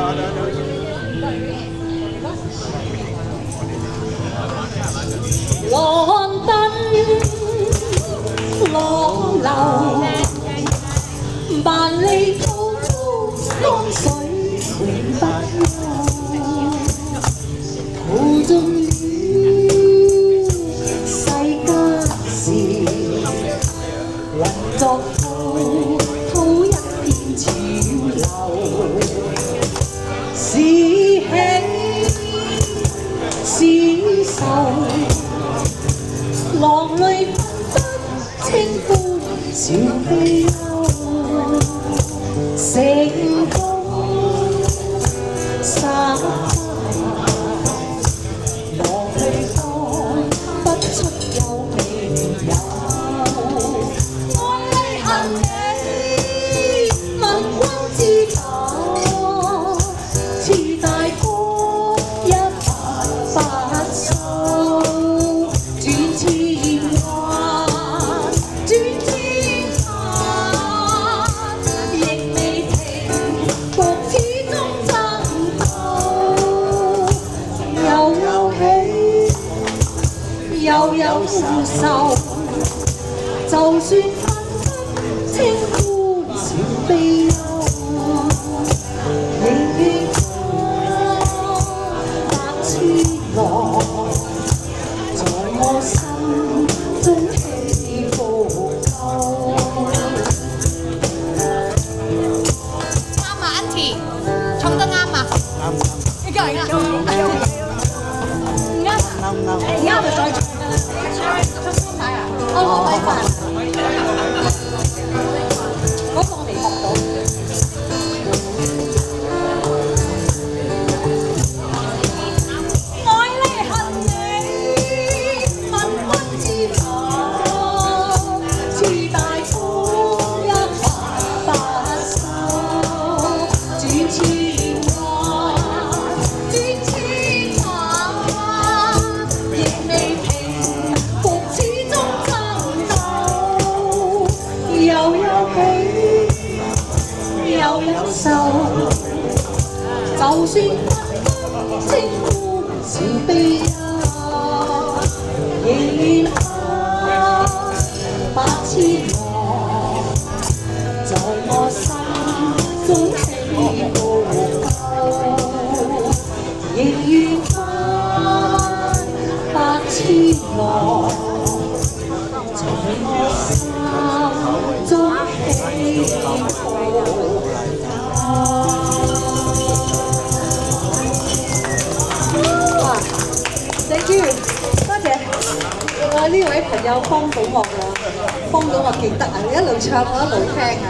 浪奔浪流，萬里滔滔江水永不休。途中了世間事，混作滔滔一片潮流。是喜是愁，浪裏分不清歡笑悲憂。成功失敗，望去看不出有未有。愛恨你問君知否？似大哥一發發愁，轉千彎，轉千彎，亦未停伏，始終爭鬥，又有喜，又有愁，就算分不清歡笑悲憂。仍願百千浪，在我心中起伏夠。啱啊，Auntie，唱得啱啊！呢個係啱，唔啱？而家我哋再唱啦。我攞咪飯，嗰個我未學到。愛你恨你問君知否？似大風一發不收，轉千彎，轉千彎，亦未平復，始終爭鬥，又有喜，又有愁，就算分不清歡笑悲憂，仍願百千浪，在我心中起伏夠，仍願百千浪，在我心中起伏Thank you， 多謝。我呢位朋友幫到我㗎，幫到我記得啊！你一路唱我一路聽啊。